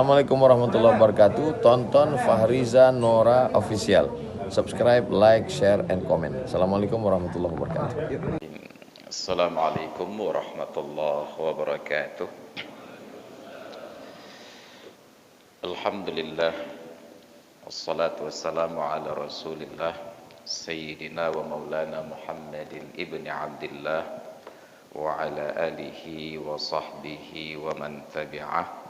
Assalamualaikum warahmatullahi wabarakatuh. Tonton Fahriza Nora Official. Subscribe, like, share, and comment. Assalamualaikum warahmatullahi wabarakatuh. Assalamualaikum warahmatullahi wabarakatuh. Alhamdulillah, wassalatu wassalamu ala rasulillah Sayyidina wa maulana Muhammadin ibni Abdillah wa ala alihi wa sahbihi wa man tabi'ah.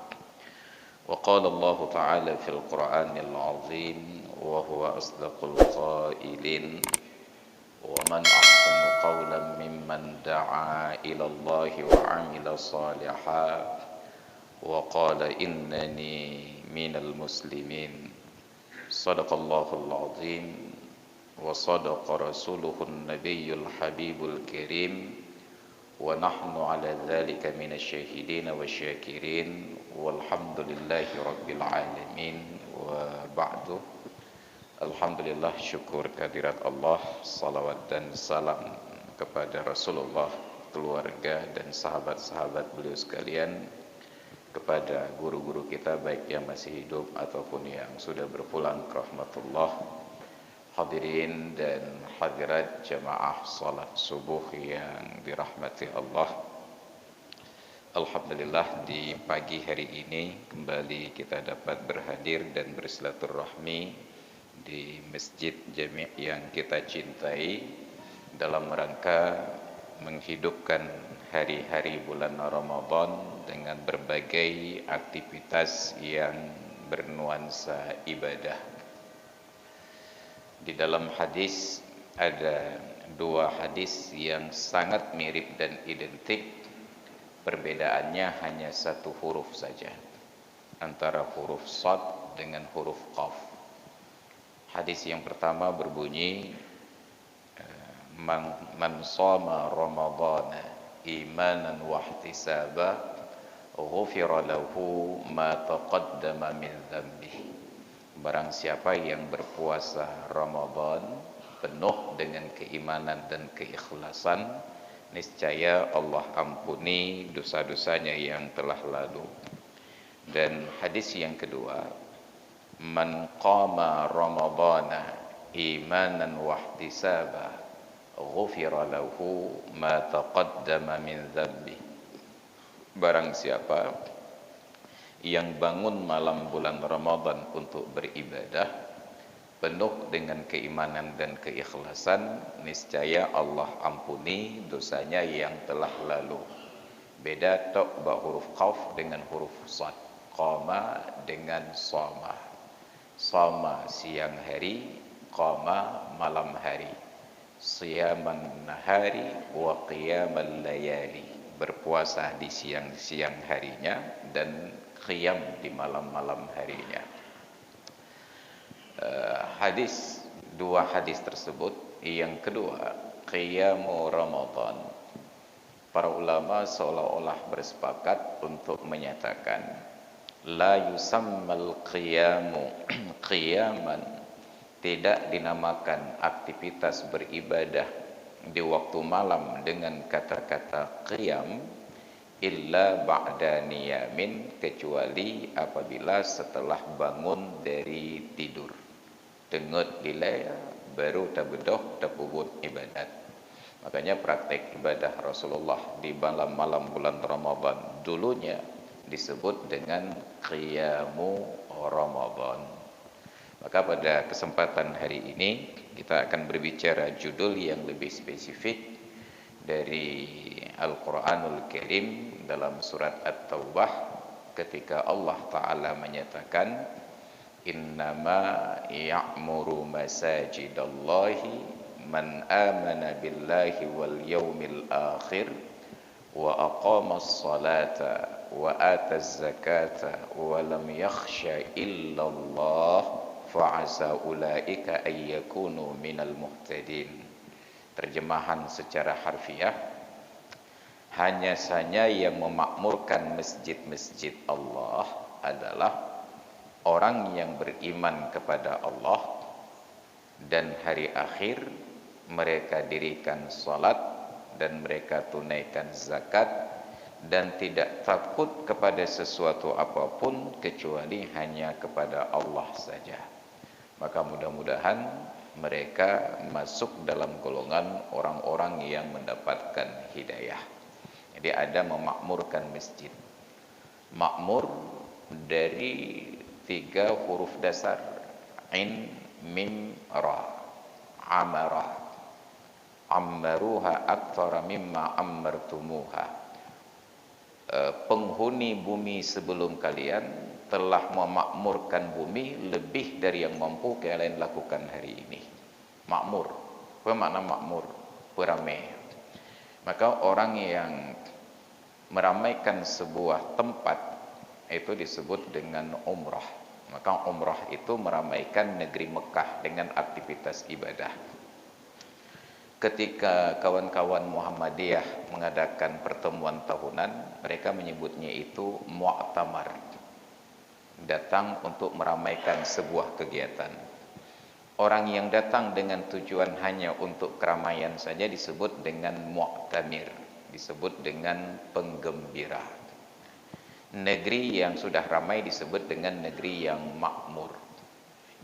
Wa qala Allah ta'ala fil Qur'anil azim wa huwa asdaqul qailin wa man ahsanu qawlan mimman da'a ila Allah wa 'amila salihan wa qala innani minal muslimin. Sadaqallahul azim wa sadaqa rasuluhun nabiyyul habibul karim wa nahnu ala dhalika minasyahidin wa syakirin walhamdulillahi rabbil alamin. Wa ba'du. Alhamdulillah, syukur kehadirat Allah, salawat dan salam kepada Rasulullah, keluarga dan sahabat-sahabat beliau sekalian, kepada guru-guru kita baik yang masih hidup ataupun yang sudah berpulang ke rahmatullah. Hadirin dan hadirat jamaah salat subuh yang dirahmati Allah. Alhamdulillah, di pagi hari ini kembali kita dapat berhadir dan bersilaturahmi di Masjid Jami' yang kita cintai dalam rangka menghidupkan hari-hari bulan Ramadan dengan berbagai aktivitas yang bernuansa ibadah. Di dalam hadis ada dua hadis yang sangat mirip dan identik. Perbedaannya hanya satu huruf saja, antara huruf Shad dengan huruf Qaf. Hadis yang pertama berbunyi, Man shoma Ramadhana imanan wa ihtisaba ghufira lahu ma taqaddama min dhanbihi. Barang siapa yang berpuasa Ramadan penuh dengan keimanan dan keikhlasan, niscaya Allah ampuni dosa-dosanya yang telah lalu. Dan hadis yang kedua, Man qama Ramadhana imanan wa ihtisaba ghufira lahu ma taqaddama min dhanbi. Barang siapa yang bangun malam bulan Ramadan untuk beribadah penuh dengan keimanan dan keikhlasan, niscaya Allah ampuni dosanya yang telah lalu. Beda tok huruf Qaf dengan huruf Shad. Qama dengan shoma. Shoma siang hari, qama malam hari. Siyaman nahari wa qiyamal layali. Berpuasa di siang-siang harinya dan qiyam di malam-malam harinya. Dua hadis tersebut. Yang kedua, qiyamu Ramadan. Para ulama seolah-olah bersepakat untuk menyatakan la yusammal qiyamu qiyaman, tidak dinamakan aktivitas beribadah di waktu malam dengan kata-kata qiyam illa ba'da niyamin, kecuali apabila setelah bangun dari tidur. Dengut dilaya baru tabedoh tapubut ibadat. Makanya praktek ibadah Rasulullah di malam-malam bulan Ramadan dulunya disebut dengan qiyamu Ramadan. Maka pada kesempatan hari ini kita akan berbicara judul yang lebih spesifik dari Al-Quranul Karim dalam surat At-Taubah, ketika Allah Ta'ala menyatakan innama ya'muru masajidallahi man amana billahi wal yawmil akhir wa aqamas salata wa ataz zakata wa lam yakhsha illallah fa'asa ulaika ayyakunu minal muhtadin. Terjemahan secara harfiah, hanya saja yang memakmurkan masjid-masjid Allah adalah orang yang beriman kepada Allah dan hari akhir, mereka dirikan salat dan mereka tunaikan zakat dan tidak takut kepada sesuatu apapun kecuali hanya kepada Allah saja. Maka mudah-mudahan mereka masuk dalam golongan orang-orang yang mendapatkan hidayah. Jadi ada memakmurkan masjid. Makmur dari 3 huruf dasar, in, mim, ra. Amarah, ammaruha aktsara mimma ammartumuha. Penghuni bumi sebelum kalian telah memakmurkan bumi lebih dari yang mampu kalian lakukan hari ini. Makmur, apa makna makmur? Beramai. Maka orang yang meramaikan sebuah tempat itu disebut dengan umrah. Maka umrah itu meramaikan negeri Mekah dengan aktivitas ibadah. Ketika kawan-kawan Muhammadiyah mengadakan pertemuan tahunan, mereka menyebutnya itu mu'tamar. Datang untuk meramaikan sebuah kegiatan. Orang yang datang dengan tujuan hanya untuk keramaian saja disebut dengan mu'tamir, disebut dengan penggembira. Negeri yang sudah ramai disebut dengan negeri yang makmur.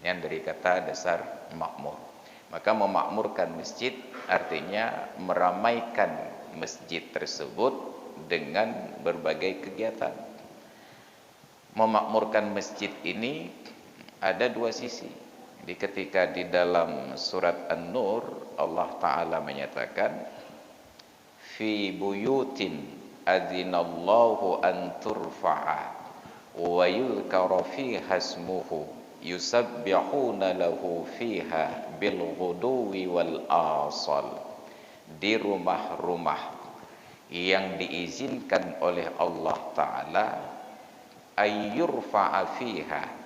Ini dari kata dasar makmur. Maka memakmurkan masjid artinya meramaikan masjid tersebut dengan berbagai kegiatan. Memakmurkan masjid ini ada 2 sisi. Jadi ketika di dalam surat An-Nur Allah Ta'ala menyatakan fi buyutin adzinallahu an turfa'a wa yuzkara fiha ismuhu yusabbihuna lahu fiha bil ghuduwi wal asal. Di rumah-rumah yang diizinkan oleh Allah Ta'ala ayyurfa'a fiha,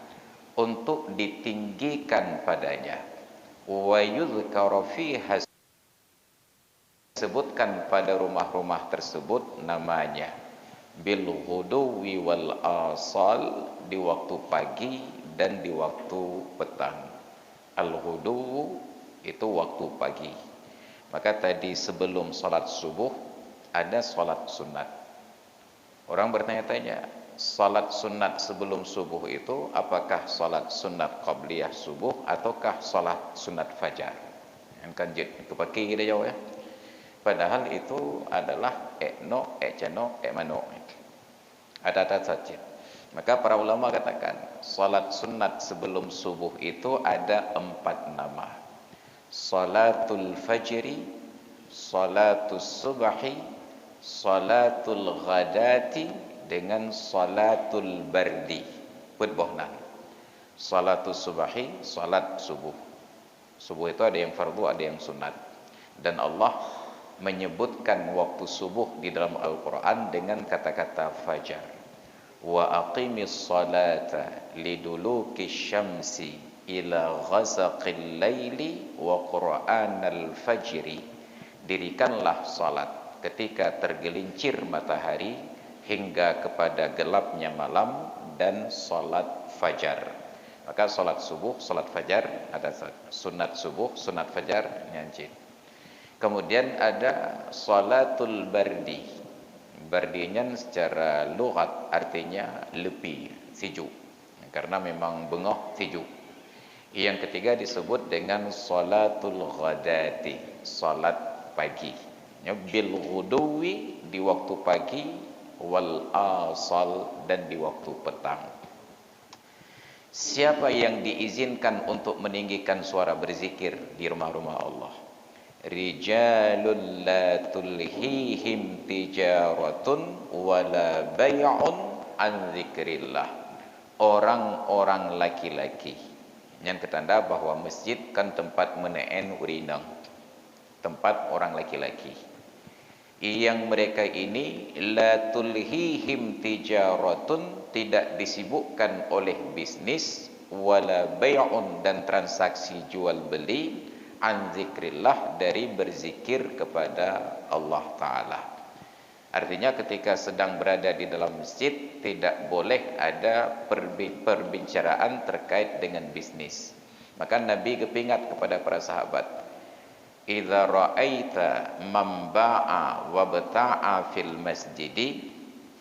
untuk ditinggikan padanya, wa yuzkara fiha, sebutkan pada rumah-rumah tersebut namanya, bil ghuduwi wal asal, di waktu pagi dan di waktu petang. Al ghudu itu waktu pagi. Maka tadi sebelum salat subuh ada salat sunat. Orang bertanya-tanya, salat sunat sebelum subuh itu apakah salat sunat qabliyah subuh ataukah salat sunat fajar? Yang kanjut kepaki kita jawab ya. Padahal itu adalah ekno, ekceno, ekmano. Ada saja. Maka para ulama katakan salat sunat sebelum subuh itu ada 4 nama. Salatul fajri, salatul subhi, salatul ghadati, dengan salatul bardi. Putbohnan. Salatul subhi, salat subuh. Subuh itu ada yang fardu, ada yang sunat. Dan Allah menyebutkan waktu subuh di dalam Al-Quran dengan kata-kata fajar. Wa aqimis salata liduluki syamsi ila ghasaqil laili wa qur'anal fajri. Dirikanlah salat ketika tergelincir matahari hingga kepada gelapnya malam, dan salat fajar. Maka salat subuh, salat fajar, ada sunat subuh, sunat fajar, nyanyi. Kemudian ada salatul bardi. Bardinya secara lughat artinya lepi, sejuk. Karena memang bengah sejuk. Yang ketiga disebut dengan salatul ghadati, salat pagi. Bil ghuduwi, di waktu pagi, wal asal, dan di waktu petang. Siapa yang diizinkan untuk meninggikan suara berzikir di rumah-rumah Allah? Rijalul la tulhihim tijaratun wala bay'un an dzikrillah. Orang-orang laki-laki. Yang ketanda bahwa masjid kan tempat meneen urinang, tempat orang laki-laki. Yang mereka ini la tulhihim tijaratun, tidak disibukkan oleh bisnis, wala bay'un, dan transaksi jual beli, an zikrillah, dari berzikir kepada Allah Ta'ala. Artinya ketika sedang berada di dalam masjid tidak boleh ada perbincangan terkait dengan bisnis. Maka Nabi kepingat kepada para sahabat, idza ra'aita man ba'a wa bata'a fil masjidi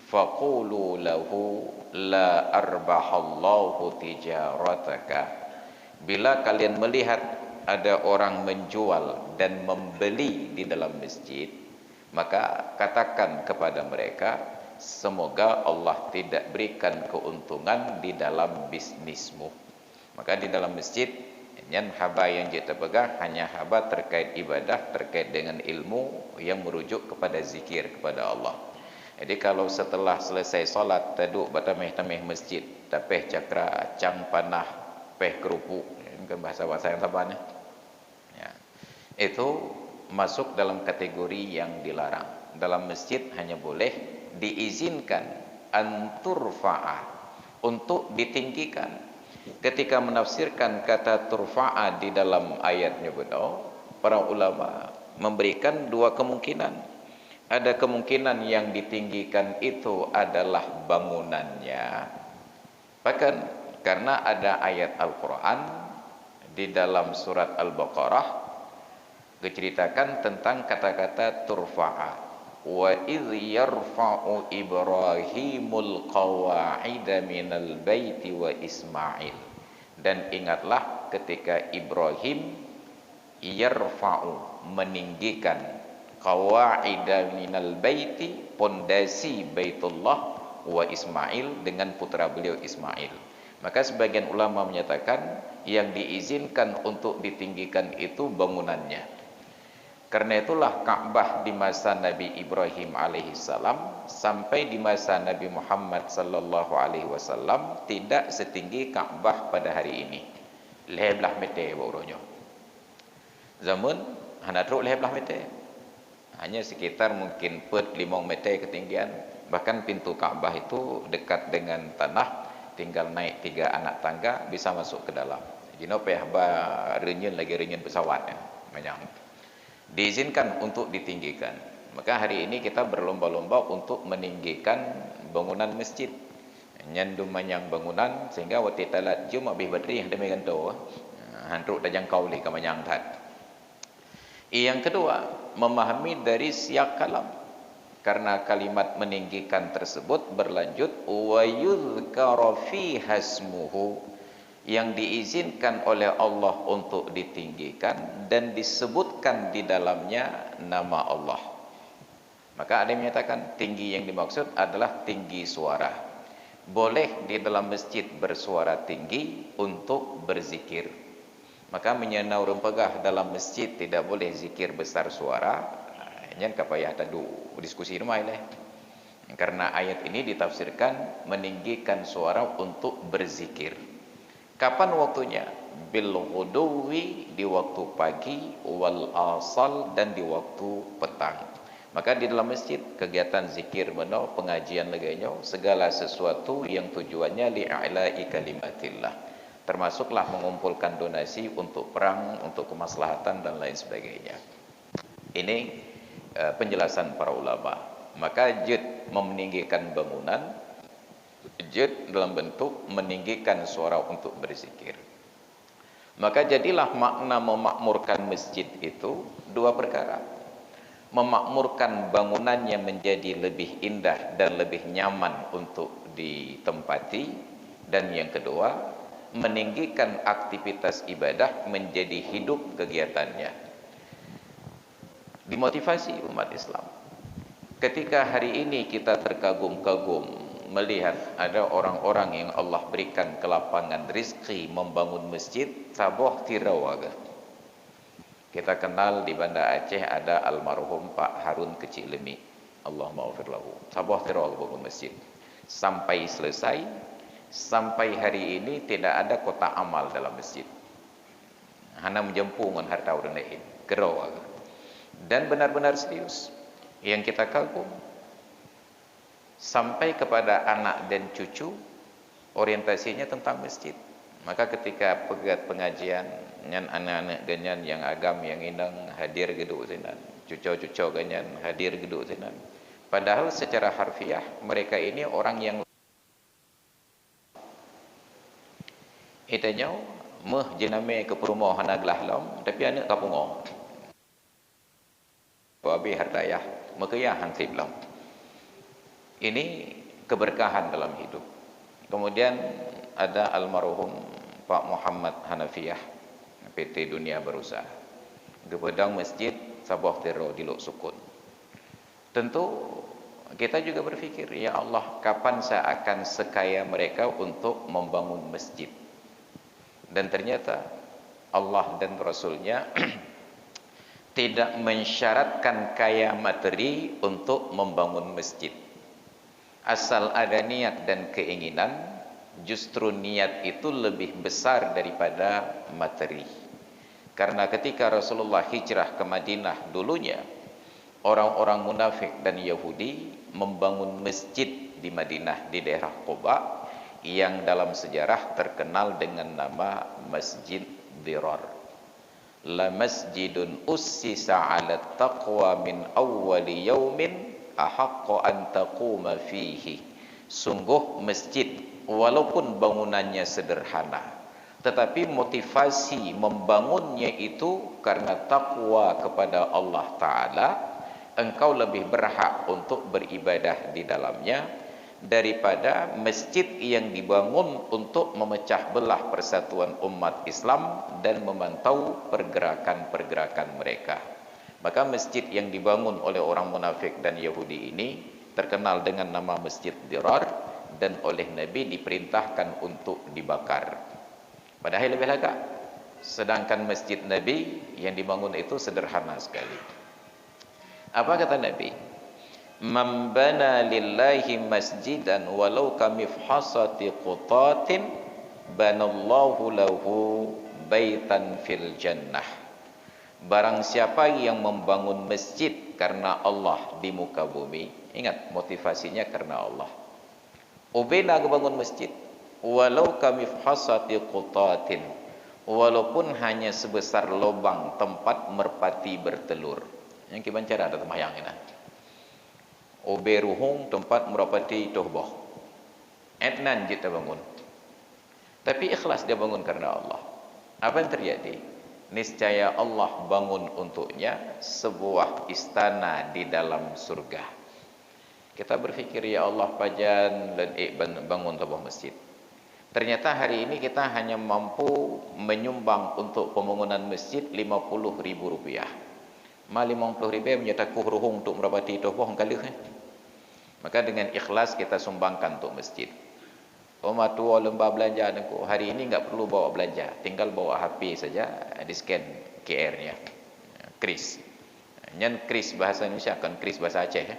faqulu lahu la arbahallahu tijarataka. Bila kalian melihat ada orang menjual dan membeli di dalam masjid, maka katakan kepada mereka, semoga Allah tidak berikan keuntungan di dalam bisnismu. Maka di dalam masjid, yang haba yang kita pegang hanya haba terkait ibadah, terkait dengan ilmu yang merujuk kepada zikir kepada Allah. Jadi kalau setelah selesai solat, taduk batameh-tameh masjid, tapeh cakra, cang panah, peh kerupuk, bukan bahasa-bahasa yang taban ya. Itu masuk dalam kategori yang dilarang. Dalam masjid hanya boleh diizinkan anturfa'a, untuk ditinggikan. Ketika menafsirkan kata turfa'a di dalam ayatnya benar, para ulama memberikan dua kemungkinan. Ada kemungkinan yang ditinggikan itu adalah bangunannya. Bahkan karena ada ayat Al-Quran di dalam surat Al-Baqarah diceritakan tentang kata-kata turfa'a. Wa idh yarfa'u Ibrahimul qawa'ida minal baiti wa Ismail. Dan ingatlah ketika Ibrahim yarfa'u, meninggikan, qawa'ida minal baiti, pondasi Baitullah, wa Ismail, dengan putra beliau Ismail. Maka sebagian ulama menyatakan yang diizinkan untuk ditinggikan itu bangunannya. Karena itulah Ka'bah di masa Nabi Ibrahim alaihissalam sampai di masa Nabi Muhammad sallallahu alaihi wasallam tidak setinggi Ka'bah pada hari ini. Leblah meter barunya. Zaman hanya teruk leblah meter. Hanya sekitar mungkin 5 meter ketinggian. Bahkan pintu Ka'bah itu dekat dengan tanah, tinggal naik 3 anak tangga bisa masuk ke dalam. Jino peh ba renyun lagi renyun pesawat ya. Banyak. Diizinkan untuk ditinggikan. Maka hari ini kita berlomba-lomba untuk meninggikan bangunan masjid. Nyandum manyang bangunan sehingga waktu talat jum habis bateri yang demi ganto. Hantruk dah jangkau li ke manyang tat. Yang kedua, memahami dari siyak kalam. Karena kalimat meninggikan tersebut berlanjut wa yuzkara fi hasmuhu, yang diizinkan oleh Allah untuk ditinggikan dan disebutkan di dalamnya nama Allah. Maka ada yang menyatakan tinggi yang dimaksud adalah tinggi suara. Boleh di dalam masjid bersuara tinggi untuk berzikir. Maka menyenau rempegah dalam masjid tidak boleh zikir besar suara. Yang kapayah tadu diskusi rumah ini. Karena ayat ini ditafsirkan meninggikan suara untuk berzikir. Kapan waktunya? Bil ghuduwi, di waktu pagi, wal asal, dan di waktu petang. Maka di dalam masjid kegiatan zikir meno, pengajian laganya, segala sesuatu yang tujuannya li'a'la'i kalimatillah. Termasuklah mengumpulkan donasi untuk perang, untuk kemaslahatan dan lain sebagainya. Ini penjelasan para ulama. Maka jid meninggikan bangunan, jid dalam bentuk meninggikan suara untuk berzikir. Maka jadilah makna memakmurkan masjid itu dua perkara. Memakmurkan bangunannya menjadi lebih indah dan lebih nyaman untuk ditempati. Dan yang kedua, meninggikan aktivitas ibadah menjadi hidup kegiatannya. Dimotivasi umat Islam. Ketika hari ini kita terkagum-kagum melihat ada orang-orang yang Allah berikan kelapangan rizki membangun masjid, saboh tirawaga. Kita kenal di Banda Aceh ada almarhum Pak Harun Kecilemi, Allah maghfir lahu. Saboh tirawaga bangun masjid. Sampai selesai, sampai hari ini tidak ada kotak amal dalam masjid. Hana menjempung dengan harta orang lain, kerawaga. Dan benar-benar serius. Yang kita kagum, sampai kepada anak dan cucu orientasinya tentang masjid. Maka ketika pegat pengajian dengan anak-anak ganyan yang agam yang inang hadir geduk sinan, cucu-cucu ganyan hadir geduk sinan. Padahal secara harfiah mereka ini orang yang itanya meh jename ke perumahan aglah lam tapi anak kapungo. Babi hartayah makaya hansib lam. Ini keberkahan dalam hidup. Kemudian ada almarhum Pak Muhammad Hanafiyah, PT Dunia Berusaha, gepedang masjid Sabah Tero di Lok Sukun. Tentu kita juga berpikir, ya Allah, kapan saya akan sekaya mereka untuk membangun masjid? Dan ternyata Allah dan Rasulnya tidak mensyaratkan kaya materi untuk membangun masjid. Asal ada niat dan keinginan, justru niat itu lebih besar daripada materi. Karena ketika Rasulullah hijrah ke Madinah dulunya, orang-orang munafik dan Yahudi membangun masjid di Madinah di daerah Quba yang dalam sejarah terkenal dengan nama Masjid Dirar. La masjidun ussisa 'ala taqwa min awwali yaumin ahaqqu an taquma fihi. Sungguh masjid walaupun bangunannya sederhana, tetapi motivasi membangunnya itu karena takwa kepada Allah Ta'ala. Engkau lebih berhak untuk beribadah di dalamnya daripada masjid yang dibangun untuk memecah belah persatuan umat Islam dan memantau pergerakan-pergerakan mereka. Maka masjid yang dibangun oleh orang munafik dan Yahudi ini terkenal dengan nama Masjid Dirar, dan oleh Nabi diperintahkan untuk dibakar. Padahal lebih lagak, sedangkan masjid Nabi yang dibangun itu sederhana sekali. Apa kata Nabi? Man bana lillahi masjidan walau kamifhasati qutatin banallahu lahu baitan fil jannah. Barang siapa yang membangun masjid karena Allah di muka bumi, ingat motivasinya karena Allah. Ubena bangun masjid walau kamifhasati qutatin, walaupun hanya sebesar lubang tempat merpati bertelur. Yang kibancara ada temayang ini. Obe ruhung tempat merpati tohboh. Etnan kita bangun. Tapi ikhlas dia bangun karena Allah. Apa yang terjadi? Niscaya Allah bangun untuknya sebuah istana di dalam surga. Kita berpikir, ya Allah, pajan dan bangun sebuah masjid. Ternyata hari ini kita hanya mampu menyumbang untuk pembangunan masjid Rp50.000. Ma Rp50.000 menyatakan ruhung untuk merapati itu bohong kali. Maka dengan ikhlas kita sumbangkan untuk masjid. Oma tua lembah belanja aku hari ini enggak perlu bawa belanja, tinggal bawa HP saja, di scan QR-nya. Kris. Nyan kris bahasa Indonesia kan kris bahasa Aceh ya.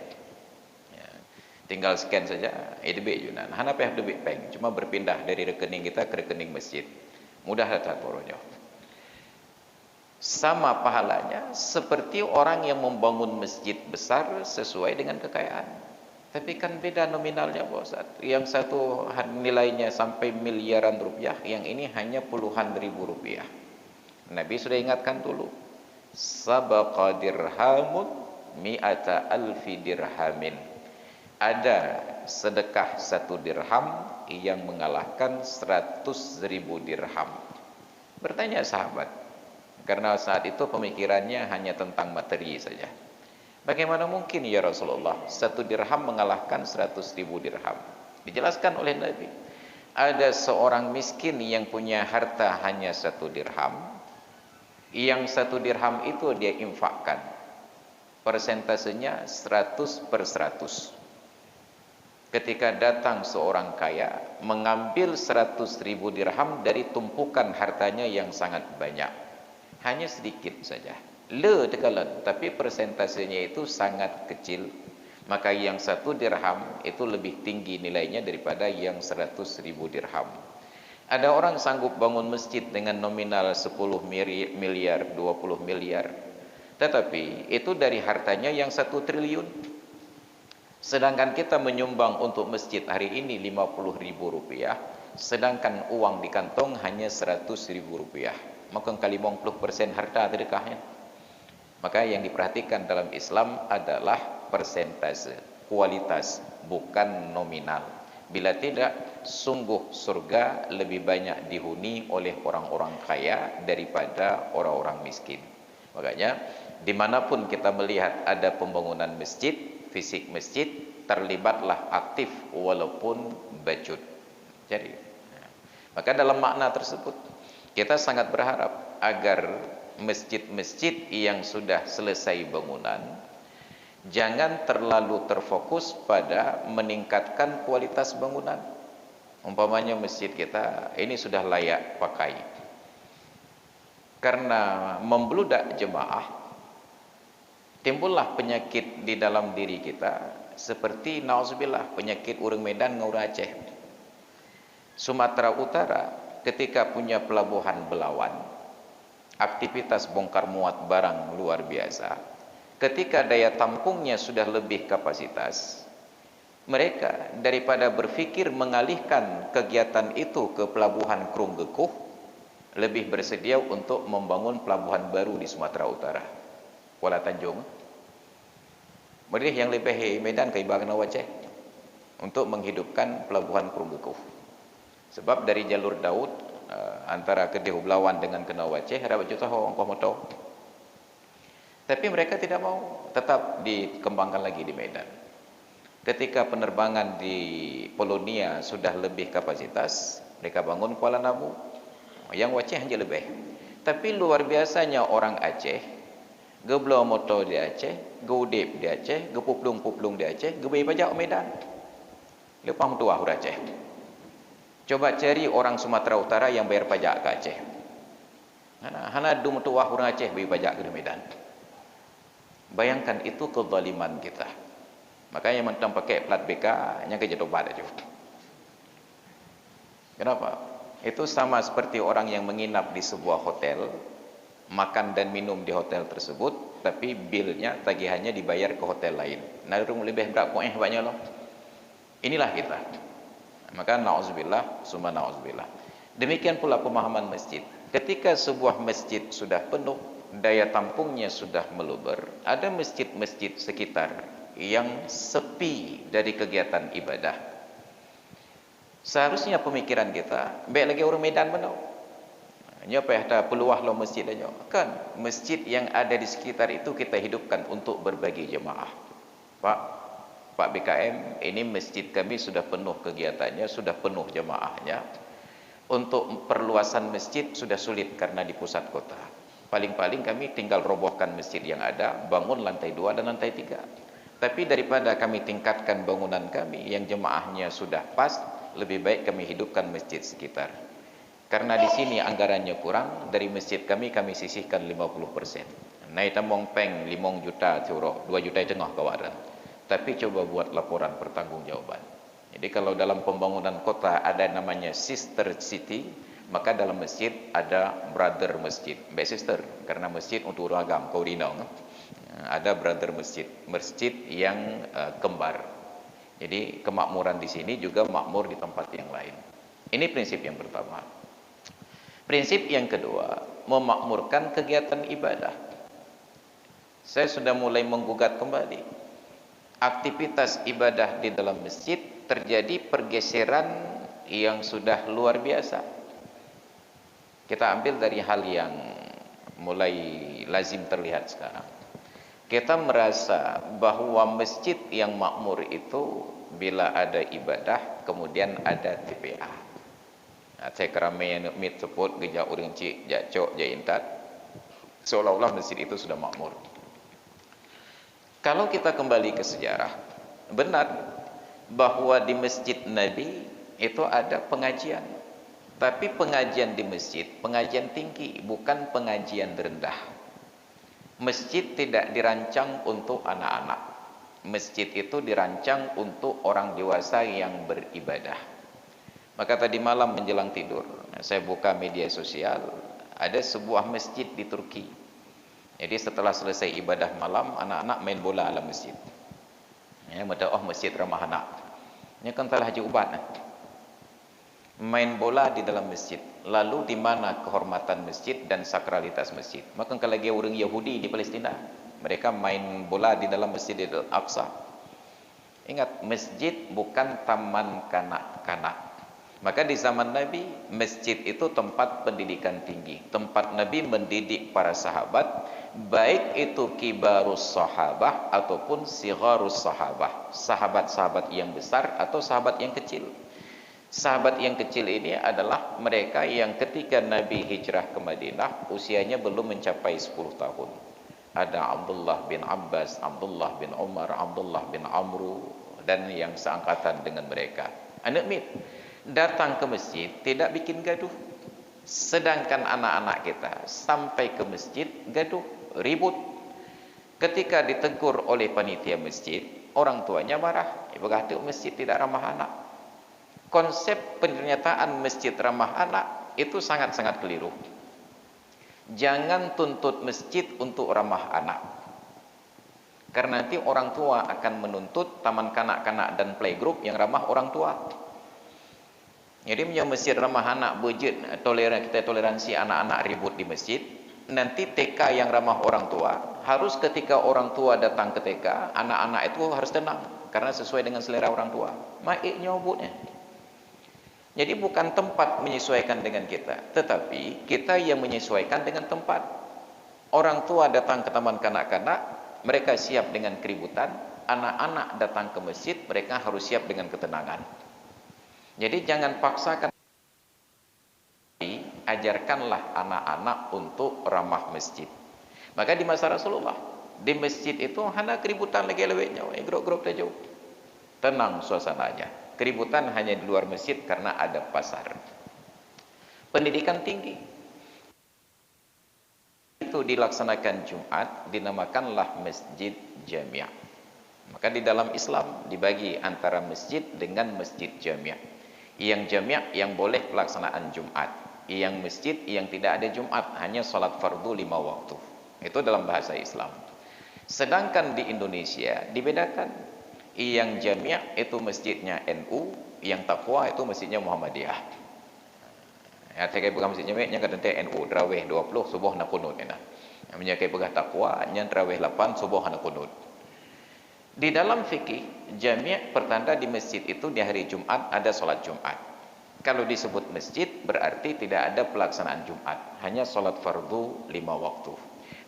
Tinggal scan saja, duit juga. Hana peh duit bank, cuma berpindah dari rekening kita ke rekening masjid. Mudah datang porojo. Sama pahalanya seperti orang yang membangun masjid besar sesuai dengan kekayaan. Tapi kan beda nominalnya, Bos. Yang satu nilainya sampai miliaran rupiah, yang ini hanya puluhan ribu rupiah. Nabi sudah ingatkan dulu. Sabaqa dirhamun mi'ata alfi dirhamin. Ada sedekah 1 dirham yang mengalahkan 100.000 dirham. Bertanya sahabat, karena saat itu pemikirannya hanya tentang materi saja. Bagaimana mungkin ya Rasulullah 1 dirham mengalahkan 100.000 dirham? Dijelaskan oleh Nabi. Ada seorang miskin yang punya harta hanya 1 dirham. Yang 1 dirham itu dia infakkan. Persentasenya 100/100. Ketika datang seorang kaya mengambil 100.000 dirham dari tumpukan hartanya yang sangat banyak. Hanya sedikit saja. Le tekalan, tapi persentasenya itu sangat kecil. Maka yang 1 dirham itu lebih tinggi nilainya daripada yang 100.000 dirham. Ada orang sanggup bangun masjid dengan nominal 10 miliar, 20 miliar. Tetapi itu dari hartanya yang 1 triliun. Sedangkan kita menyumbang untuk masjid hari ini Rp50.000, sedangkan uang di kantong hanya Rp100.000. Maka kali 50% harta sedekahnya. Maka yang diperhatikan dalam Islam adalah persentase, kualitas, bukan nominal. Bila tidak, sungguh surga lebih banyak dihuni oleh orang-orang kaya daripada orang-orang miskin. Makanya dimanapun kita melihat ada pembangunan masjid, fisik masjid, terlibatlah aktif walaupun bajut. Jadi, maka dalam makna tersebut kita sangat berharap agar masjid-masjid yang sudah selesai bangunan jangan terlalu terfokus pada meningkatkan kualitas bangunan. Umpamanya masjid kita ini sudah layak pakai, karena membludak jemaah timbullah penyakit di dalam diri kita, seperti nauzubillah penyakit urang Medan dengan urang Aceh. Sumatera Utara ketika punya pelabuhan Belawan, aktivitas bongkar muat barang luar biasa. Ketika daya tampungnya sudah lebih kapasitas, mereka daripada berfikir mengalihkan kegiatan itu ke pelabuhan Krunggekuh, lebih bersedia untuk membangun pelabuhan baru di Sumatera Utara, Kuala Tanjung. Mereka yang lebih Medan ke Ibagan Aceh untuk menghidupkan pelabuhan Krunggekuh. Sebab dari jalur Daud antara Kedih Belawan dengan Kena Aceh ada juta orang motor. Tapi mereka tidak mau, tetap dikembangkan lagi di Medan. Ketika penerbangan di Polonia sudah lebih kapasitas, mereka bangun Kuala Namu. Yang Aceh hanya lebih. Tapi luar biasanya orang Aceh, geblau motor di Aceh, geudip di Aceh, gepuplung-puplung di Aceh, gebai pajak Medan. Lepas tua huruf Aceh. Coba cari orang Sumatera Utara yang bayar pajak ke Aceh. Hana dum tua huruf Aceh bayar pajak ke Medan. Bayangkan itu kezaliman kita. Makanya mentang pakai plat BK yang kerja tobat aja. Kenapa? Itu sama seperti orang yang menginap di sebuah hotel, makan dan minum di hotel tersebut, tapi bilnya, tagihannya dibayar ke hotel lain. Narung lebih berapa banyak loh. Inilah kita. Maka na'udzubillah, summa na'udzubillah. Demikian pula pemahaman masjid. Ketika sebuah masjid sudah penuh, daya tampungnya sudah meluber, ada masjid-masjid sekitar yang sepi dari kegiatan ibadah. Seharusnya pemikiran kita, baik lagi orang Medan benar. Nya apa ada peluang lo masjid aja. Kan masjid yang ada di sekitar itu kita hidupkan untuk berbagi jemaah. Pak BKM, ini masjid kami sudah penuh kegiatannya, sudah penuh jemaahnya. Untuk perluasan masjid sudah sulit karena di pusat kota. Paling-paling kami tinggal robohkan masjid yang ada, bangun lantai 2 dan lantai 3. Tapi daripada kami tingkatkan bangunan kami yang jemaahnya sudah pas, lebih baik kami hidupkan masjid sekitar. Karena di sini anggarannya kurang, dari masjid kami sisihkan 50%. Naik tamong peng 5 juta curok, 2 juta tengah kawaran. Tapi coba buat laporan pertanggungjawaban. Jadi kalau dalam pembangunan kota ada namanya sister city, maka dalam masjid ada brother masjid, baik sister, karena masjid untuk agama kau rinau. Ada brother masjid, masjid yang kembar. Jadi kemakmuran di sini juga makmur di tempat yang lain. Ini prinsip yang pertama. Prinsip yang kedua, memakmurkan kegiatan ibadah. Saya sudah mulai menggugat kembali. Aktivitas ibadah di dalam masjid terjadi pergeseran yang sudah luar biasa. Kita ambil dari hal yang mulai lazim terlihat sekarang. Kita merasa bahwa masjid yang makmur itu bila ada ibadah, kemudian ada TPA. Saya keramai yang mit sebut gejak urang cik, jacok, jaintat, seolah-olah masjid itu sudah makmur. Kalau kita kembali ke sejarah, benar bahwa di masjid Nabi itu ada pengajian. Tapi pengajian di masjid, pengajian tinggi, bukan pengajian rendah. Masjid tidak dirancang untuk anak-anak. Masjid itu dirancang untuk orang dewasa yang beribadah. Maka tadi malam menjelang tidur, saya buka media sosial, ada sebuah masjid di Turki. Jadi setelah selesai ibadah malam, anak-anak main bola dalam masjid. Ya, oh masjid ramah anak. Ini kan telah haji ubat. Main bola di dalam masjid. Lalu di mana kehormatan masjid dan sakralitas masjid? Maka kalau lagi orang Yahudi di Palestina, mereka main bola di dalam Masjid Al-Aqsa. Ingat, masjid bukan taman kanak-kanak. Maka di zaman Nabi, masjid itu tempat pendidikan tinggi. Tempat Nabi mendidik para sahabat baik itu kibarus sahabah ataupun sigharus sahabah, sahabat-sahabat yang besar atau sahabat yang kecil. Sahabat yang kecil ini adalah mereka yang ketika Nabi hijrah ke Madinah usianya belum mencapai 10 tahun. Ada Abdullah bin Abbas, Abdullah bin Umar, Abdullah bin Amru, dan yang seangkatan dengan mereka. Anak mit datang ke masjid tidak bikin gaduh. Sedangkan anak-anak kita sampai ke masjid gaduh, ribut. Ketika ditegur oleh panitia masjid, orang tuanya marah. Berkata masjid tidak ramah anak. Konsep pernyataan masjid ramah anak itu sangat-sangat keliru. Jangan tuntut masjid untuk ramah anak. Karena nanti orang tua akan menuntut taman kanak-kanak dan playgroup yang ramah orang tua. Jadi punya masjid ramah anak budget, kita toleransi anak-anak ribut di masjid. Nanti TK yang ramah orang tua, harus ketika orang tua datang ke TK, anak-anak itu harus tenang karena sesuai dengan selera orang tua. Maik nyobotnya. Jadi bukan tempat menyesuaikan dengan kita, tetapi kita yang menyesuaikan dengan tempat. Orang tua datang ke taman kanak-kanak, mereka siap dengan keributan. Anak-anak datang ke masjid, mereka harus siap dengan ketenangan. Jadi jangan paksakan, ajarkanlah anak-anak untuk ramah masjid. Maka di masa Rasulullah, di masjid itu hanya keributan lagi lewetnya, grup-grup saja. Tenang suasananya. Keributan hanya di luar masjid karena ada pasar. Pendidikan tinggi itu dilaksanakan Jumat, dinamakanlah masjid jamiah. Maka di dalam Islam dibagi antara masjid dengan masjid jamiah. Yang jamiah yang boleh pelaksanaan Jumat, yang masjid yang tidak ada Jumat, hanya salat fardu 5 waktu. Itu dalam bahasa Islam. Sedangkan di Indonesia dibedakan. Yang jamiah itu masjidnya NU, yang takwa itu masjidnya Muhammadiyah. Ya, saya bukan masjid jamiahnya kata NU, Draweh 20 subuh na kunut ina. Namanya kai pegah takwa, nya Draweh 8 subuh na kunut. Di dalam fikih, jamiah pertanda di masjid itu di hari Jumat ada salat Jumat. Kalau disebut masjid berarti tidak ada pelaksanaan Jumat, hanya salat fardu 5 waktu.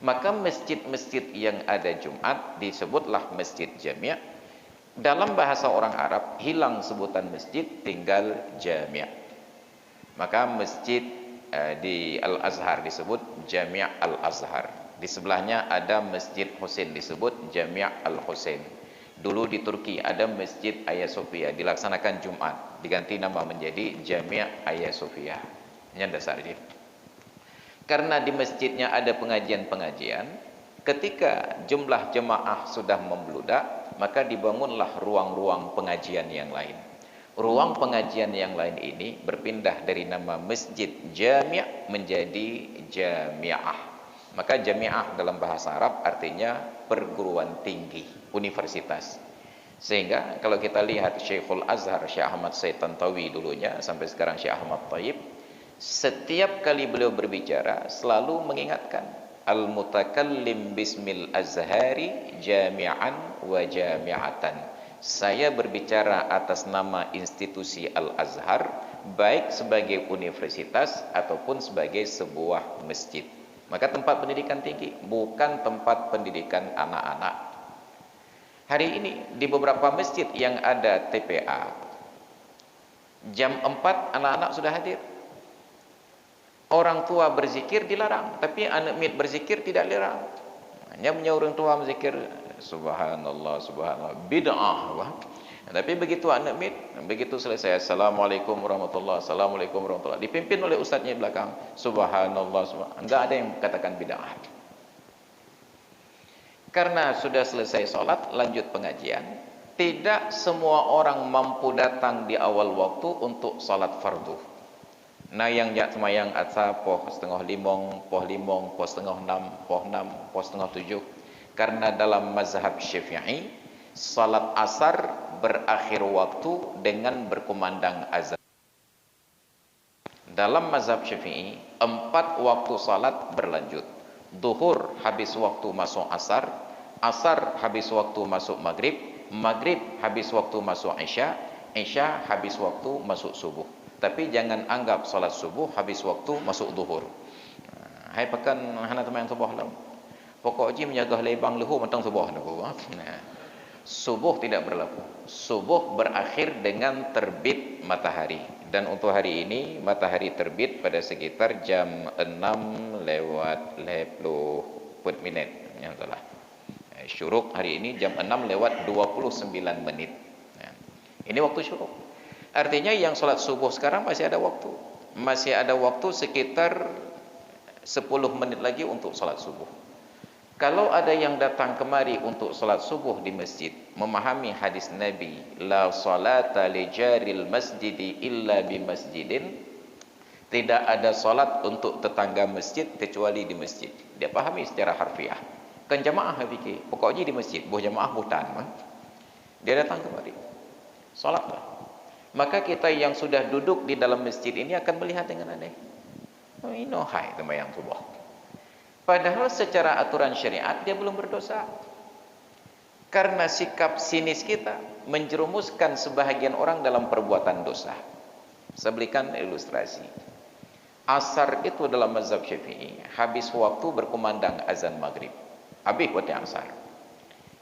Maka masjid-masjid yang ada Jumat disebutlah masjid jamiah. Dalam bahasa orang Arab hilang sebutan masjid, tinggal jamiah. Maka masjid di Al-Azhar disebut Jami' Al-Azhar. Di sebelahnya ada Masjid Husain disebut Jami' Al-Husain. Dulu di Turki ada Masjid Hagia Sophia dilaksanakan Jumat, diganti nama menjadi Jami' Hagia Sophia. Ini dasar dia. Karena di masjidnya ada pengajian-pengajian, ketika jumlah jemaah sudah membludak, maka dibangunlah ruang-ruang pengajian yang lain. Ruang pengajian yang lain ini berpindah dari nama Masjid Jami' menjadi Jami'ah. Maka Jami'ah dalam bahasa Arab artinya perguruan tinggi, universitas. Sehingga kalau kita lihat Syekhul Azhar, Syekh Ahmad Said Tantawi dulunya, sampai sekarang Syekh Ahmad Thayyib, setiap kali beliau berbicara selalu mengingatkan al-mutakallim bismil azhari jami'an wa jami'atan. Saya berbicara atas nama institusi Al-Azhar, baik sebagai universitas ataupun sebagai sebuah masjid. Maka tempat pendidikan tinggi, bukan tempat pendidikan anak-anak. Hari ini di beberapa masjid yang ada TPA, jam 4 anak-anak sudah hadir. Orang tua berzikir dilarang, tapi anak mit berzikir tidak dilarang. Hanya punya orang tua berzikir subhanallah, subhanallah, bid'ah. Tapi begitu anak mit, begitu selesai assalamualaikum warahmatullahi, assalamualaikum warahmatullahi, dipimpin oleh ustaznya di belakang, subhanallah, subhanallah. Enggak ada yang katakan bid'ah. Karena sudah selesai sholat, lanjut pengajian. Tidak semua orang mampu datang di awal waktu untuk sholat fardu. Nah yang jak semayang asa poh setengah limong, poh setengah enam, poh setengah tujuh. Karena dalam mazhab Syafi'i, salat asar berakhir waktu dengan berkumandang azan. Dalam mazhab Syafi'i, 4 waktu salat berlanjut. Duhur habis waktu masuk asar, asar habis waktu masuk maghrib, maghrib habis waktu masuk isya, isya habis waktu masuk subuh. Tapi jangan anggap salat subuh habis waktu masuk duhur. Hai pekan hana teman subuh lam. Pokok ji menjaga lebang lehu matang subuh aku. Nah, subuh tidak berlaku. Subuh berakhir dengan terbit matahari. Dan untuk hari ini matahari terbit pada sekitar jam 6:20 yang telah. Syuruk hari ini jam 6:29. Nah, ini waktu syuruk. Artinya yang solat subuh sekarang masih ada waktu. Masih ada waktu sekitar 10 menit lagi untuk solat subuh. Kalau ada yang datang kemari untuk solat subuh di masjid, memahami hadis Nabi, la salata li jaril masjidi illa bi masjidin, tidak ada solat untuk tetangga masjid kecuali di masjid. Dia pahami secara harfiah. Kan jamaah fikir, pokoknya di masjid, buh jamaah butan. Dia datang kemari, solatlah. Maka kita yang sudah duduk di dalam masjid ini akan melihat dengan aneh. Oh, ini hai sembahyang subuh. Padahal secara aturan syariat dia belum berdosa. Karena sikap sinis kita menjerumuskan sebahagian orang dalam perbuatan dosa. Saya berikan ilustrasi. Asar itu dalam mazhab Syafi'i, habis waktu berkumandang azan maghrib. Habis waktu asar.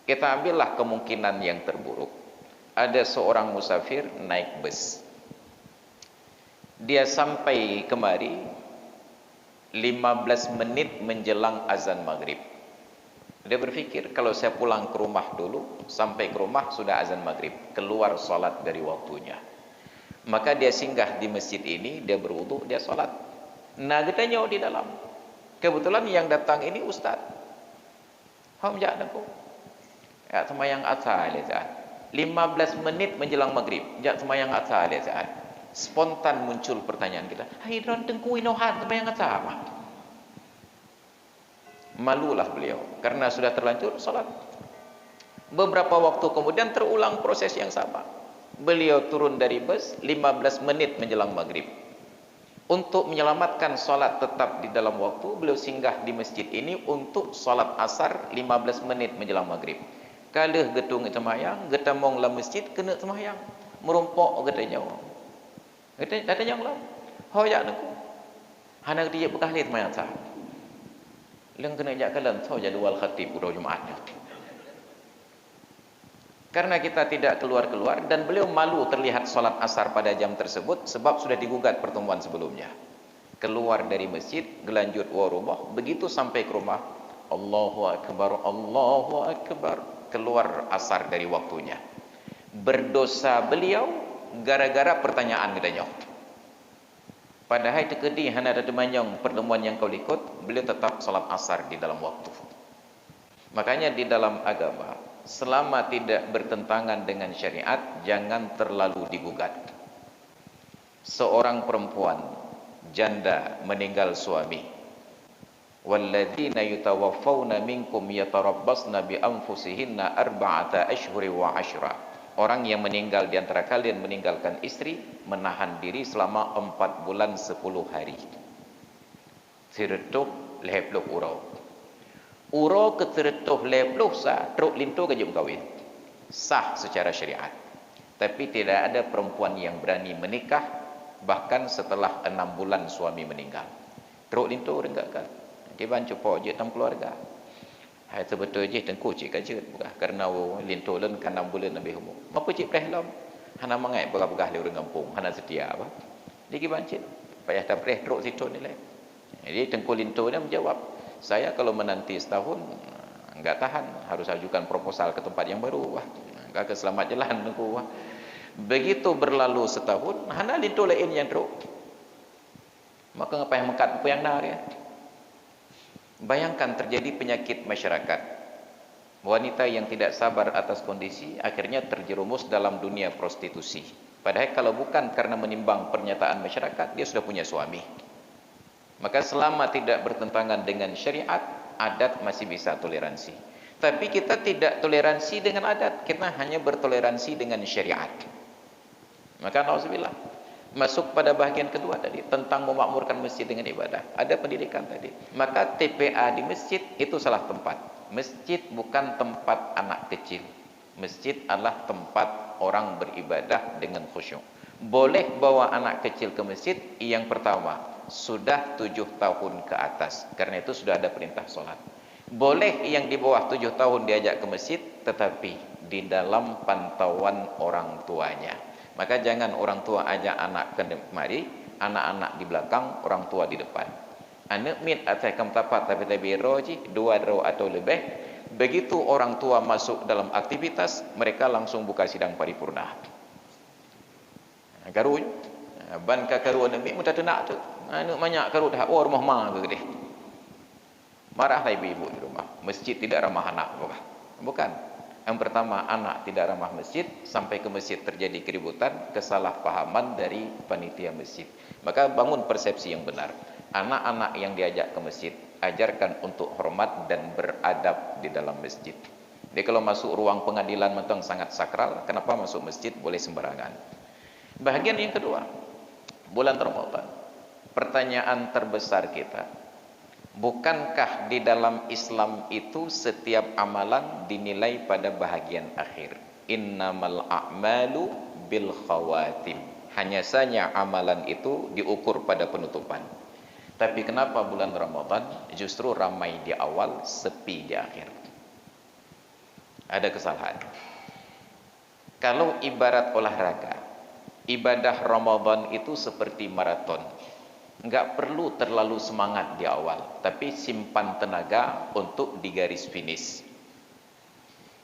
Kita ambillah kemungkinan yang terburuk. Ada seorang musafir naik bus. Dia sampai kemari 15 menit menjelang azan maghrib. Dia berpikir, kalau saya pulang ke rumah dulu, sampai ke rumah sudah azan maghrib, keluar salat dari waktunya. Maka dia singgah di masjid ini, dia berwudu, dia salat. Nah, kita nyawa di dalam. Kebetulan yang datang ini ustaz. Hamjak aku. Ya, semayang asar dia saat. 15 menit menjelang maghrib, jak semayang asar dia saat. Spontan muncul pertanyaan kita, hai don tengku inohan sembahyang apa? Malulah beliau karena sudah terlanjur salat. Beberapa waktu kemudian terulang proses yang sama. Beliau turun dari bus 15 menit menjelang maghrib. Untuk menyelamatkan salat tetap di dalam waktu, beliau singgah di masjid ini untuk salat asar 15 menit menjelang maghrib. Kalau gedung semayang, getamong la masjid kena semayang. Merumpok getanya. Katanya yang lain, hoyak aku. Hana dia bekah lihat mayat sah. Leng kena jak kalam so jadual khatib udah Jumatnya. Karena kita tidak keluar-keluar dan beliau malu terlihat salat asar pada jam tersebut sebab sudah digugat pertemuan sebelumnya. Keluar dari masjid, gelanjut wa rumah, begitu sampai ke rumah, Allahu akbar, Allahu akbar, keluar asar dari waktunya. Berdosa beliau gara-gara pertanyaan katanya. Padahal tekedi hana ada demanyong pertemuan yang kau ikut, beliau tetap salat asar di dalam waktu. Makanya di dalam agama, selama tidak bertentangan dengan syariat, jangan terlalu digugat. Seorang perempuan janda meninggal suami. Walladzina yutawaffawna minkum yatarabbasna bi anfusihinna arba'ata ashhuri wa ashra. Orang yang meninggal di antara kalian meninggalkan istri, menahan diri selama 4 bulan 10 hari. Tiretuh lepluh urau. Urau ke tiretuh lepluh sah, truk lintu ke jum kawin. Sah secara syariat. Tapi tidak ada perempuan yang berani menikah, bahkan setelah 6 bulan suami meninggal. Truk lintu renggakkan. Dia bancu po je tam keluarga. Hai sebetul je tengku cik kajet bukan karena lintu len kan 6 bulan lebih umur. Apa cik prehlom? Hana mangai begah-begah le orang kampung, hana setia apa? Diki bancit. Payah tak preh truk situ ni le. Jadi tengku lintu dia menjawab, saya kalau menanti setahun enggak tahan, harus ajukan proposal ke tempat yang baru. Wah, enggak ke selamat jalan aku. Wah. Begitu berlalu setahun, hana lintu lain yang truk. Maka ngapain mengkat apa yang nar ya? Bayangkan terjadi penyakit masyarakat. Wanita yang tidak sabar atas kondisi akhirnya terjerumus dalam dunia prostitusi. Padahal kalau bukan karena menimbang pernyataan masyarakat, dia sudah punya suami. Maka selama tidak bertentangan dengan syariat, adat masih bisa toleransi. Tapi kita tidak toleransi dengan adat, kita hanya bertoleransi dengan syariat. Maka nauzubillah. Masuk pada bahagian kedua tadi tentang memakmurkan masjid dengan ibadah. Ada pendidikan tadi. Maka TPA di masjid itu salah tempat. Masjid bukan tempat anak kecil. Masjid adalah tempat orang beribadah dengan khusyuk. Boleh bawa anak kecil ke masjid yang pertama sudah 7 tahun ke atas. Karena itu sudah ada perintah solat. Boleh yang di bawah 7 tahun diajak ke masjid, tetapi di dalam pantauan orang tuanya. Maka jangan orang tua ajak anak ke mari, anak-anak di belakang, orang tua di depan. Anak mit atas kam tapat tapi roji 2 ro atau lebih. Begitu orang tua masuk dalam aktivitas, mereka langsung buka sidang paripurna. Karu ban ka karu anak mit muta tenak tu. Anu banyak karu dah rumah ma ke deh. Marahlah ibu-ibu di rumah. Masjid tidak ramah anak, bukan. Yang pertama, anak tidak ramah masjid, sampai ke masjid terjadi keributan, kesalahpahaman dari panitia masjid. Maka bangun persepsi yang benar. Anak-anak yang diajak ke masjid, ajarkan untuk hormat dan beradab di dalam masjid. Jadi kalau masuk ruang pengadilan mentang sangat sakral, kenapa masuk masjid boleh sembarangan? Bahagian yang kedua, bulan Ramadan. Pertanyaan terbesar kita, bukankah di dalam Islam itu setiap amalan dinilai pada bahagian akhir? Innamal a'malu bil khawatim. Hanya saja amalan itu diukur pada penutupan. Tapi kenapa bulan Ramadan justru ramai di awal, sepi di akhir? Ada kesalahan. Kalau ibarat olahraga, ibadah Ramadan itu seperti maraton. Enggak perlu terlalu semangat di awal, tapi simpan tenaga untuk di garis finish.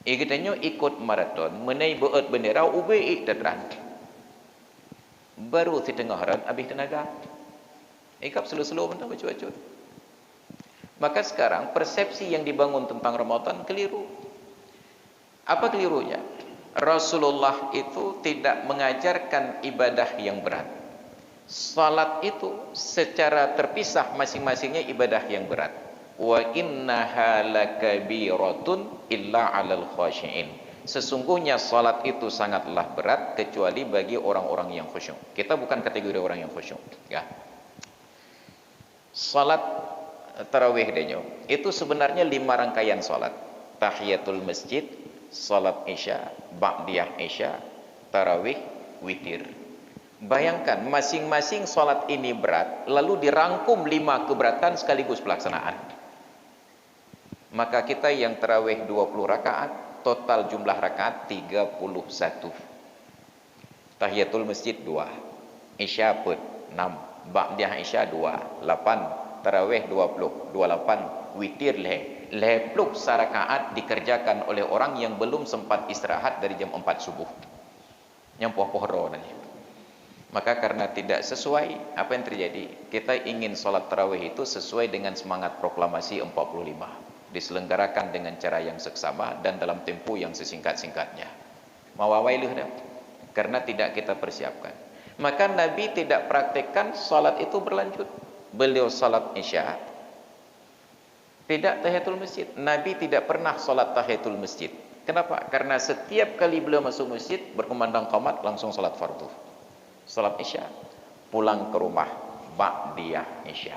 Katanya ikut maraton, menai beut bendera ube terang. Baru setengah haran habis tenaga. Ikap slow-slow mentang bacut-bacut. Maka sekarang persepsi yang dibangun tentang Ramadan keliru. Apa kelirunya? Rasulullah itu tidak mengajarkan ibadah yang berat. Salat itu secara terpisah masing-masingnya ibadah yang berat. Wa innaha lakabiratun illa 'alal khashi'in. Sesungguhnya salat itu sangatlah berat kecuali bagi orang-orang yang khusyuk. Kita bukan kategori orang yang khusyuk, ya. Salat tarawih denyo itu sebenarnya 5 rangkaian salat. Tahiyatul masjid, salat isya, ba'diyah isya, tarawih, witir. Bayangkan masing-masing salat ini berat, lalu dirangkum 5 keberatan sekaligus pelaksanaan. Maka kita yang tarawih 20 rakaat, total jumlah rakaat 31. Tahiyatul masjid 2, isya pun 6, ba'diyah isya 2, 8, tarawih 20, 28, witir lepluk sarakaat dikerjakan oleh orang yang belum sempat istirahat dari jam 4 subuh. Yang poh-poh nanti. Maka karena tidak sesuai, apa yang terjadi? Kita ingin sholat tarawih itu sesuai dengan semangat proklamasi 45. Diselenggarakan dengan cara yang seksama dan dalam tempo yang sesingkat-singkatnya. Mawawailuh dah. Karena tidak kita persiapkan. Maka Nabi tidak praktekkan sholat itu berlanjut. Beliau sholat isya, tidak tahiyatul masjid. Nabi tidak pernah sholat tahiyatul masjid. Kenapa? Karena setiap kali beliau masuk masjid, berkumandang qamat, langsung sholat fardu. Sholat isya, pulang ke rumah, ba'diyah isya.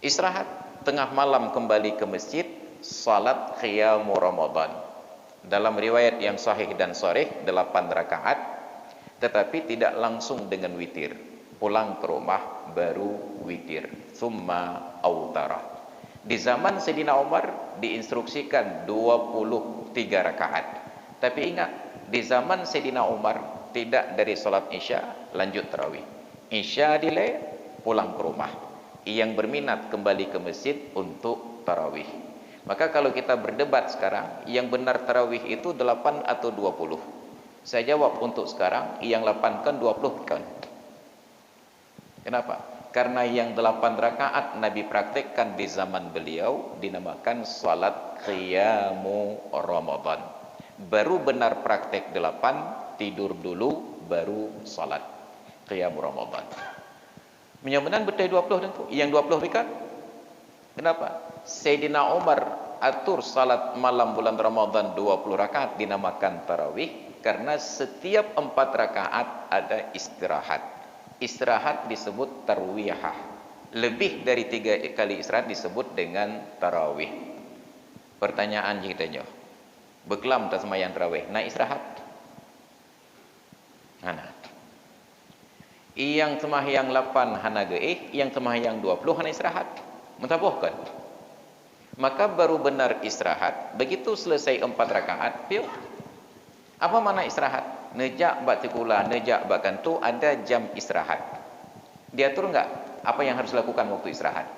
Istirahat, tengah malam kembali ke masjid, salat qiyamu Ramadan. Dalam riwayat yang sahih dan sharih 8 rakaat, tetapi tidak langsung dengan witir. Pulang ke rumah baru witir. Tsumma autara. Di zaman Sayyidina Umar diinstruksikan 23 rakaat. Tapi ingat, di zaman Sayyidina Umar tidak dari salat isya lanjut tarawih. Isya delay, pulang ke rumah. Yang berminat kembali ke masjid untuk tarawih. Maka kalau kita berdebat sekarang, yang benar tarawih itu 8 atau 20? Saya jawab untuk sekarang, yang 8 kan 20 kan. Kenapa? Karena yang 8 rakaat Nabi praktekkan di zaman beliau dinamakan salat qiyamu Ramadan. Baru benar praktek 8, tidur dulu baru salat qiyamu Ramadan. Mudah-mudahan betul 20 tentu. Yang 20 rakaat. Kenapa? Sayyidina Umar atur salat malam bulan Ramadan 20 rakaat dinamakan tarawih karena setiap 4 rakaat ada istirahat. Istirahat disebut tarwiyah. Lebih dari 3 kali istirahat disebut dengan tarawih. Pertanyaan jitanya, beklam tak semayang tarawih, nak istirahat? Hana. Yang semahyang 8 hana geih, yang semahyang 20 hana istirahat. Mentabuhkan. Maka baru benar istirahat. Begitu selesai 4 rakaat, piu. Apa makna istirahat? Nejak batikula, nejak bakantu, ada jam istirahat. Diatur enggak apa yang harus dilakukan waktu istirahat?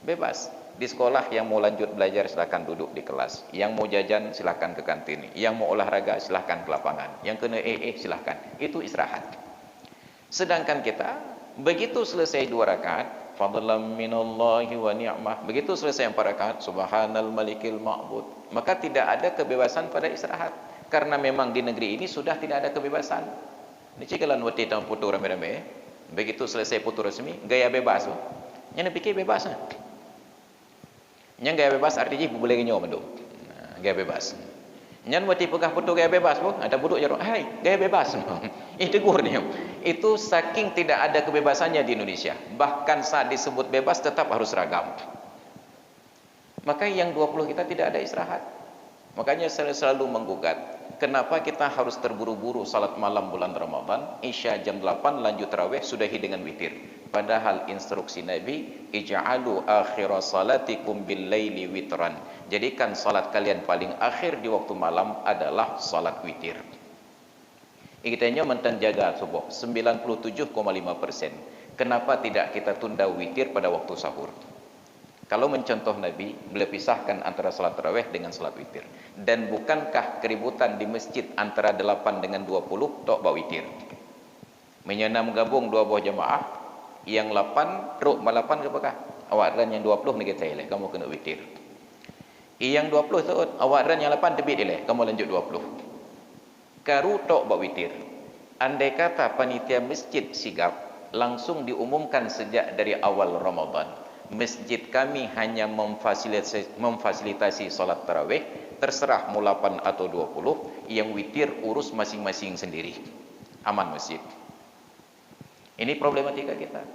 Bebas. Di sekolah yang mau lanjut belajar silahkan duduk di kelas. Yang mau jajan silahkan ke kantin. Yang mau olahraga silahkan ke lapangan. Yang kena silahkan. Itu istirahat. Sedangkan kita begitu selesai 2 rakaat, fadlan minallahi wa ni'mah. Begitu selesai 4 rakaat, subhanal malikil ma'bud. Maka tidak ada kebebasan pada istirahat. Karena memang di negeri ini sudah tidak ada kebebasan. Ini cikalan wati tang putu rame-rame. Begitu selesai putu resmi, gaya bebas. Yang pikir bebas. Yang gaya bebas artinya boleh nyawa mendung. Gaya bebas. Yang wati pegah putu gaya bebas pun ada buduk jarang. Hai, gaya bebas. Itu tegur dia. Itu saking tidak ada kebebasannya di Indonesia. Bahkan saat disebut bebas tetap harus seragam. Maka yang 20 kita tidak ada istirahat. Makanya saya selalu menggugat, kenapa kita harus terburu-buru salat malam bulan Ramadan, Isya jam 8 lanjut tarawih sudahi dengan witir. Padahal instruksi Nabi, ij'alu akhira salatikum bil laili witran. Jadikan salat kalian paling akhir di waktu malam adalah salat witir. Kitanya menten jaga subuh 97,5%. Kenapa tidak kita tunda witir pada waktu sahur? Kalau mencontoh Nabi, beliau pisahkan antara salat tarawih dengan salat witir. Dan bukankah keributan di masjid antara 8 dengan 20 tok bawa witir? Menyenam gabung 2 buah jamaah, yang 8 ruk malapan ke apakah? Awak dan yang 20 negatif lah, kamu kena witir. Yang 20 tu awak dan yang 8 debit lah, kamu lanjut 20. Karu tok bawa witir. Andai kata panitia masjid sigap, langsung diumumkan sejak dari awal Ramadan. Masjid kami hanya memfasilitasi solat tarawih, terserah mau 8 atau 20, yang witir urus masing-masing sendiri. Aman masjid. Ini problematika kita.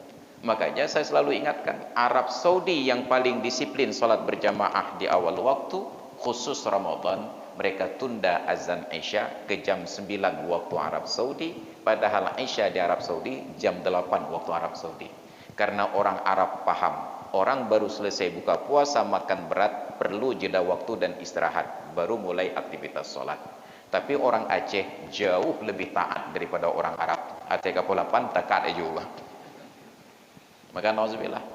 Makanya saya selalu ingatkan, Arab Saudi yang paling disiplin solat berjamaah di awal waktu, khusus Ramadan, mereka tunda azan Isya ke jam 9 waktu Arab Saudi, padahal Isya di Arab Saudi jam 8 waktu Arab Saudi. Karena orang Arab paham, orang baru selesai buka puasa makan berat, perlu jeda waktu dan istirahat, baru mulai aktivitas solat. Tapi orang Aceh jauh lebih taat daripada orang Arab. Aceh kapolapan takat juga. Maka nauzubillah.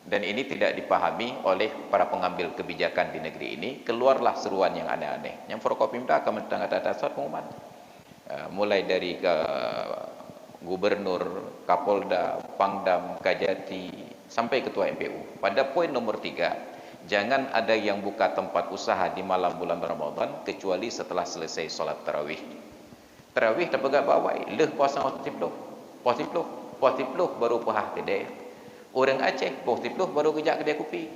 Dan ini tidak dipahami oleh para pengambil kebijakan di negeri ini. Keluarlah seruan yang aneh-aneh. Yang Forkopimda akan mendatangkan pengumuman. Mulai dari ke Gubernur, Kapolda, Pangdam, Kajati, sampai Ketua MPU. Pada poin nomor 3, jangan ada yang buka tempat usaha di malam bulan Ramadan kecuali setelah selesai solat tarawih. Tarawih tak pegang bawai, leh puasa posipluh baru pahah kedai. Orang Aceh posipluh baru kejak kedai kopi.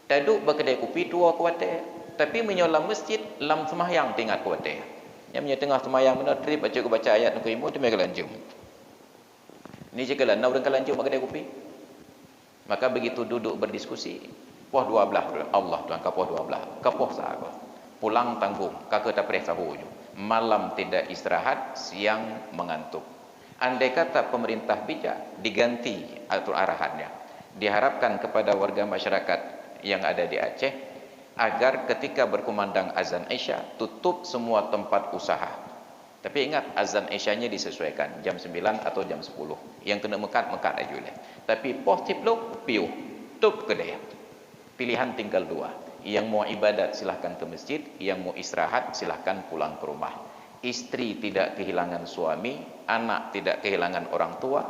Taduk berkedai kopi tua kuatir, tapi menyolam masjid lam semahyang tinggal kuatir. Yang punya tengah semahyang benar trip baca ayat nak imu tu mereka lanjut. Ni cekalan nak orang lanjut berkedai kopi. Maka begitu duduk berdiskusi, poh 12 Allah Tuhan kapoh 12. Kapoh sahabat. Pulang tanggung, kakak tak perih sahur. Malam tidak istirahat, siang mengantuk. Andai kata pemerintah bijak diganti atur arahannya. Diharapkan kepada warga masyarakat yang ada di Aceh agar ketika berkumandang azan Isya tutup semua tempat usaha. Tapi ingat azan Isyanya disesuaikan jam 9 atau jam 10. Yang kena mekat aja boleh. Tapi posipluh piu tutup kedai. Pilihan tinggal 2. Yang mau ibadat silahkan ke masjid, yang mau istirahat silahkan pulang ke rumah. Istri tidak kehilangan suami, anak tidak kehilangan orang tua,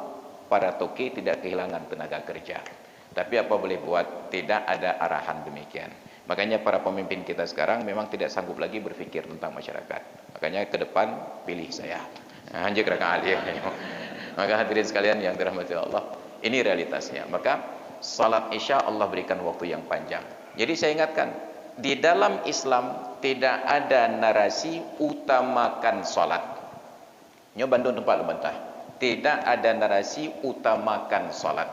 para toki tidak kehilangan tenaga kerja. Tapi apa boleh buat, tidak ada arahan demikian. Makanya para pemimpin kita sekarang memang tidak sanggup lagi berfikir tentang masyarakat. Makanya ke depan pilih saya. Anjir kerana alim. Maka hadirin sekalian yang dirahmati Allah, ini realitasnya. Maka salat Isya Allah berikan waktu yang panjang. Jadi saya ingatkan, di dalam Islam tidak ada narasi utamakan salat. Nyo Bandung tempat lebantah. Tidak ada narasi utamakan salat.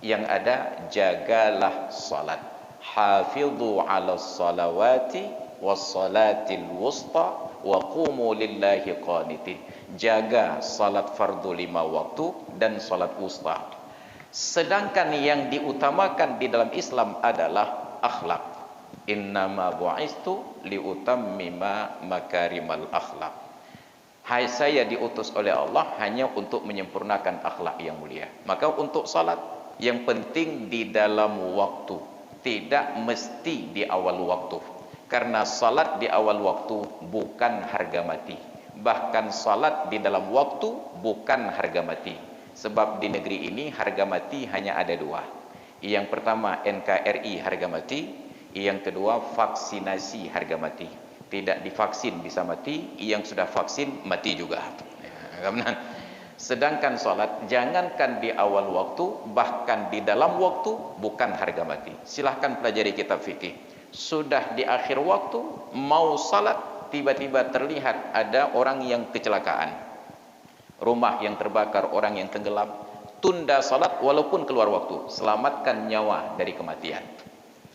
Yang ada jagalah salat. Hafidhu 'alas salawati was salatil wusta wa qumu lillahi qanitin. Jaga salat fardu 5 waktu dan salat wusta. Sedangkan yang diutamakan di dalam Islam adalah akhlak. Innama bu'istu liutammima makarimal akhlak. Hai, saya diutus oleh Allah hanya untuk menyempurnakan akhlak yang mulia. Maka untuk salat yang penting di dalam waktu, tidak mesti di awal waktu. Karena salat di awal waktu bukan harga mati. Bahkan salat di dalam waktu bukan harga mati. Sebab di negeri ini harga mati hanya ada dua. Yang pertama NKRI harga mati, yang kedua vaksinasi harga mati. Tidak divaksin bisa mati, yang sudah vaksin mati juga. Sedangkan salat jangankan di awal waktu, bahkan di dalam waktu bukan harga mati. Silahkan pelajari kitab fikih. Sudah di akhir waktu mau salat, tiba-tiba terlihat ada orang yang kecelakaan, rumah yang terbakar, orang yang tenggelam. Tunda salat walaupun keluar waktu, selamatkan nyawa dari kematian.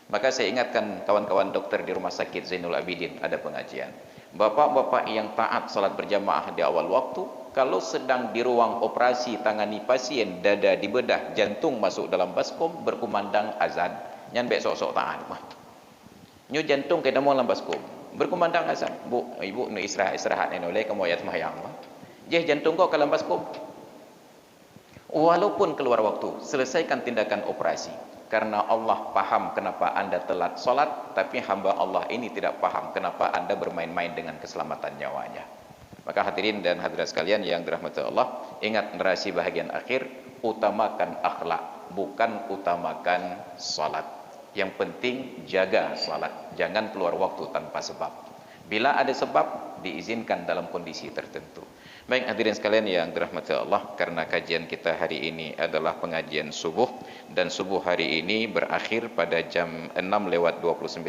Maka saya ingatkan kawan-kawan dokter di Rumah Sakit Zainul Abidin, ada pengajian. Bapak-bapak yang taat salat berjamaah di awal waktu, kalau sedang di ruang operasi tangani pasien, dada dibedah, jantung masuk dalam baskom, berkumandang azan, nyan bek sok-sok taat. Nyu jantung kena mau dalam baskom, berkumandang azan. Bu, ibu nu istirahat ni oleh kamu ayat sembahyang. Jeh jantung kau dalam baskom. Walaupun keluar waktu, selesaikan tindakan operasi. Karena Allah paham kenapa Anda telat solat, tapi hamba Allah ini tidak paham kenapa Anda bermain-main dengan keselamatan nyawanya. Maka hadirin dan hadirat sekalian yang dirahmati Allah, ingat narasi bahagian akhir, utamakan akhlak, bukan utamakan solat. Yang penting jaga solat, jangan keluar waktu tanpa sebab. Bila ada sebab, diizinkan dalam kondisi tertentu. Baik hadirin sekalian yang dirahmati Allah, karena kajian kita hari ini adalah pengajian subuh, dan subuh hari ini berakhir pada jam 6:29.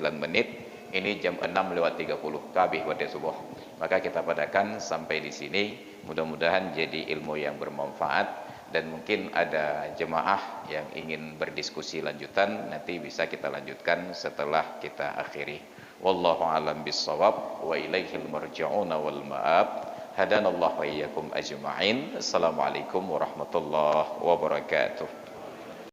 Ini jam 6:30 kabeh pada subuh. Maka kita padakan sampai di sini. Mudah-mudahan jadi ilmu yang bermanfaat, dan mungkin ada jemaah yang ingin berdiskusi lanjutan, nanti bisa kita lanjutkan setelah kita akhiri. Wallahu alam bissawab, wa ilaihil marji'una wal ma'ab. Hadanallahu wa iyyakum ajma'in. Assalamualaikum warahmatullahi wabarakatuh.